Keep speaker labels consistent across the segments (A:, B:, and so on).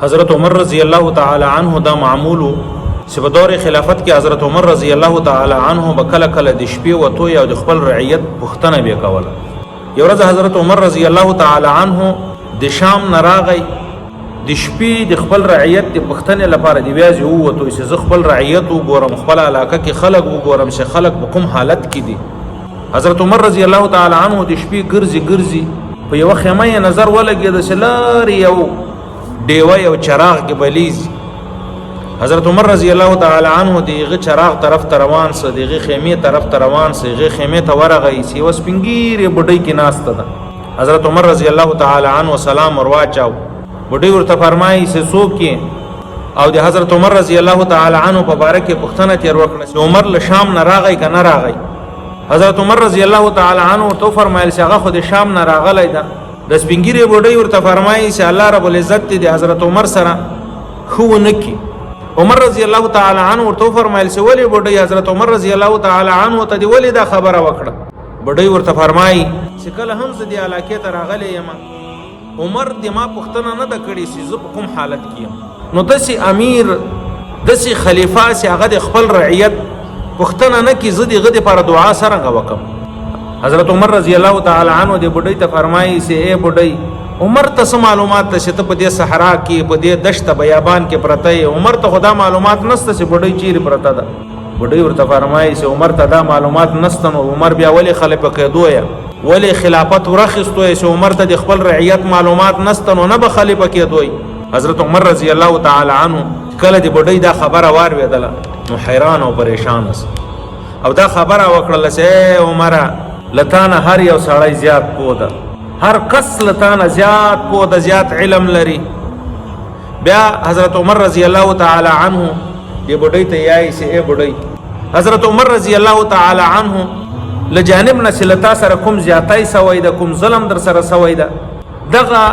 A: حضرت عمر رضی الله تعالی عنہ دا معمولو چې په دور خلافت کې حضرت عمر رضی الله تعالی عنہ به کله کله د شپې وته یا د خپل رعیت پوښتنه به کوله. یو ورځ حضرت عمر رضی الله تعالی عنہ د شام نه راغی، د شپې د خپل رعیت د پوښتنې لپاره دی ویازي ووته چې زه خپل رعیت وګورم، خپل علاقه کې خلک وګورم چې خلک په کوم حالت کې دي. حضرت عمر رضی الله تعالی عنہ د شپې ګرځي په یو خیمه نظر ولګید چې لارې یو دیوه یو چراغ کې بلیز. حضرت عمر رضی الله تعالی عنہ دیغه چراغ طرف ته روان سه، دیغه خیمه طرف ته روان سه، دیغه خیمه ته ورغی سی وس پنګیر بډای کې ناشته ده. حضرت عمر رضی الله تعالی عنہ سلام ورواچاو، بډای ورته فرمایي سه څوک او د حضرت عمر رضی الله تعالی عنہ په باره کې پوښتنه تیر وکړه چې عمر له شام نه راغی کنه راغی. حضرت عمر رضی الله تعالی عنہ ورته فرمایل چې هغه خو د شام نه راغلی ده. د سپنګیری بډای ورته فرمایي چې الله رب العزت د حضرت عمر سره خو نکی. عمر رضی الله تعالی عنہ ورته فرمایل چې ولی بډای حضرت عمر رضی الله تعالی عنہ ته دی ولی دا خبره وکړه. بډای ورته فرمایي چې کله هم زه د علاقې ته راغلی یم عمر د ما پوښتنه نه ده کړې چې زه په کوم حالت کې یم، نو داسې امیر داسې خلیفه چې هغه د خپل رعیت پوښتنه نه کړي زه د هغه دپاره دعا څرنګه وکړم. حضرت عمر رضی الله تعالی عنہ د بډای ته فرمایي چې ای بډای عمر ته څه معلومات ته چې ته په دې صحرا کې په دې دشت بیابان کې پرته یې، عمر ته خدا معلومات نسته چې بډای چیرې پرته ده. بډای ورته فرمایي چې عمر ته دا معلومات نسته، نو عمر بیا ولې خلې په قیدو یا ولې خلافت ورخیستو چې عمر ته د خپل رعیت معلومات نسته نو نه به خلې په قیدو. حضرت عمر رضی الله تعالی عنہ کله د بډای دا خبره واورېدله نو حیران او پریشان او دا خبره وکړله چې عمره لتانه هر یو سړی زیات پوه ده، هر کس لتانه زیات پوه ده، زیات علم لري. بیا حضرت عمر رضی الله تعالی عنہ دی بډای ته یای چې ای بډای حضرت عمر رضی الله تعالی عنہ لجانب نه سلتا سره کوم زیاتای سوی ده، کوم ظلم در سره سوی ده، دغه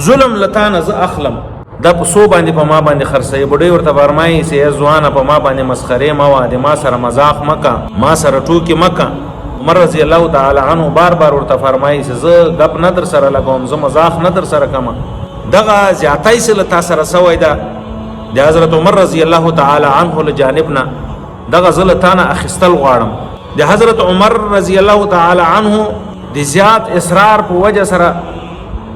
A: ظلم لتانه ز اخلم دا په سو باندې په ما باندې خرڅي. بډای ورته فرمایي چې ځوانه په ما باندې مسخره ما واده، ما سره مزاح مکه، ما سره ټوکی مکه. عمر رضی الله تعالی عنہ بار بار ورته فرمایي چې زه غپ نه در سره لګوم، زه مزاح نه در سره کوم، دغه زیاتای سره تا سره سوی ده. د حضرت عمر رضی الله تعالی عنہ له جانب نه دغه زلتانه اخستل غواړم. د حضرت عمر رضی الله تعالی عنہ د زیات اصرار په وجه سره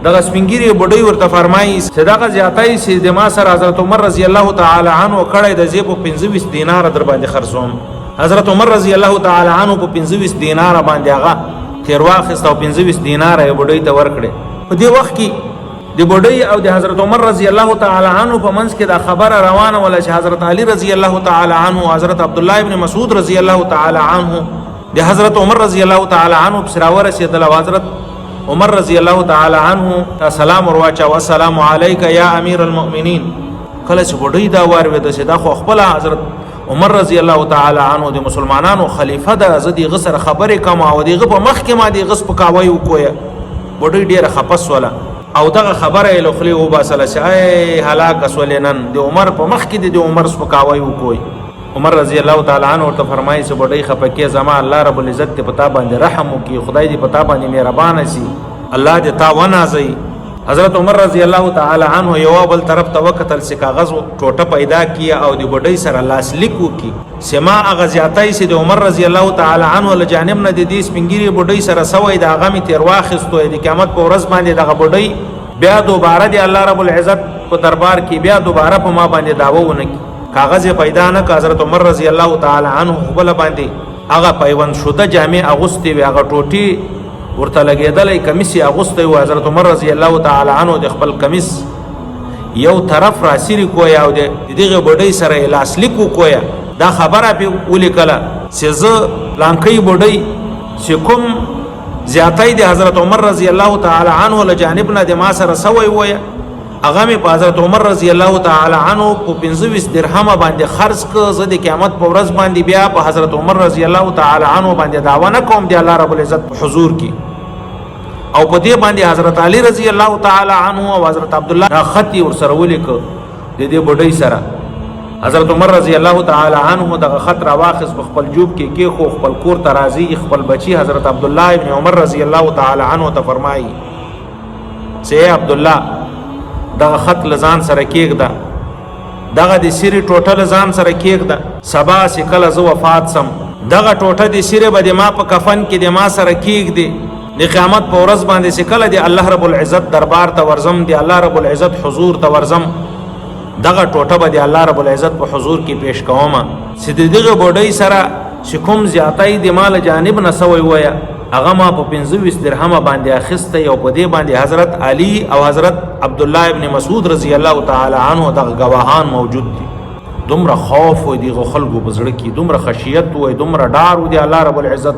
A: دغه سپنګیری بډای ورته فرمایي چې دغه زیاتای چې د ما سره حضرت عمر رضی الله تعالی عنہ کړی د زیبو 25 دینار در باندې خرڅوم. حضرت عمر رضی الله تعالی عنہ په 25 دینار باندې هغه تیر واخست او 25 دینار یې بډای ته ورکړي. په دې وخت کې د بډای او د حضرت عمر رضی الله تعالی عنہ په منځ کې دا خبره روانه ولا چې حضرت علی رضی الله تعالی عنہ، حضرت عبد الله ابن مسعود رضی الله تعالی عنہ د حضرت عمر رضی الله تعالی عنہ په سراور رسیدل. حضرت عمر رضی الله تعالی عنہ سلام ورواچا والسلام علیک یا امیر المؤمنین. کله چې بډای دا واورېده چې دا خو خپل حضرت عمر رضی الله تعالی عنہ د مسلمانانو خلیفہ ده، زه دغه سره خبرې کوم او دغه په مخ کې ما دغه سپکاوی وکوي. بډای ډیره خپس ولا او دغه خبره له خلی او باسل چې ای هلاک اسولنن د عمر په مخ کې د عمر سپکاوی وکوي. عمر رضی الله تعالی عنہ ورته فرمایي چې بډای خپکه زما الله رب العزت په پتا باندې رحم وکي، خدای دې پتا باندې مهربان شي، الله دې تا ونازي. حضرت عمر رضی الله تعالی عنہ یو بل طرف ته وکتل چې کاغذ ټوټه پیدا کیه او د بډای سره لاس لیکو کی سما هغه زیاتای چې د عمر رضی الله تعالی عنہ له جانب نه د دې سپنګیری بډای سره سوی د هغه می تیر واخستو د قیامت په ورځ باندې دغه بډای بیا دوباره د الله رب العزت په دربار کې بیا دوباره په ما باندې داوا ونه کی. کاغذ پیدا نه ک. حضرت عمر رضی الله تعالی عنہ بل باندې هغه پیوند شوده جامع اغوستي وی، هغه ټوټي ورته لګېدلې کمیسي اغوستي و. حضرت عمر رضی الله تعالی عنہ د خپل کمیس یو طرف را سری کوی او دغه بډای سره لاس لیکو کوی. دا خبره په ولیکله چې زه لانکې بډای چې کوم زیاتای د حضرت عمر رضی الله تعالی عنہ له جانب نه د ما سره سوی وای، هغه می په حضرت عمر رضی الله تعالی عنہ په 25 درهم باندې خرج ک. زه د قیامت په ورځ باندې بیا په حضرت عمر رضی الله تعالی عنہ باندې دعوا نه کوم د الله رب العزت په حضور کې. او په دې باندې حضرت علی رضی الله تعالی عنہ او حضرت عبد الله خطی ور سره ولیک د دې بډای سره. حضرت عمر رضی الله تعالی عنہ دغه خط را واخص په خپل جوب کې خو خپل کور ترازی خپل بچی حضرت عبد الله ابن عمر رضی الله تعالی عنہ ته فرمایي چې عبد الله دغه خط لزان سره کېږده، دغه د سیرې ټوټه لزان سره کېږده، سبا چې کله زه وفات سم دغه ټوټه د سیرې به د ما په کفن کې د ما سره کېږدي. د قیامت په ورځ باندې چې کله د الله رب العزت دربار ته ورځم، د الله رب العزت حضور ته ورځم، دغه ټوټه به د الله رب العزت په حضور کې پیش کومه چې د دغه بوډۍ سره چې کوم زیاتی د مال جانب نه سوی ویه هغه ما په 25 درهمه باندې اخیستی او په دې باندې حضرت علی او حضرت عبدالله ابن مسعود رضی الله تعالی عنه دغه گواهان موجود دي. دومره خوف و دغه خلکو په زړه کې، دومره خشیت و، دومره ډار و د الله رب العزت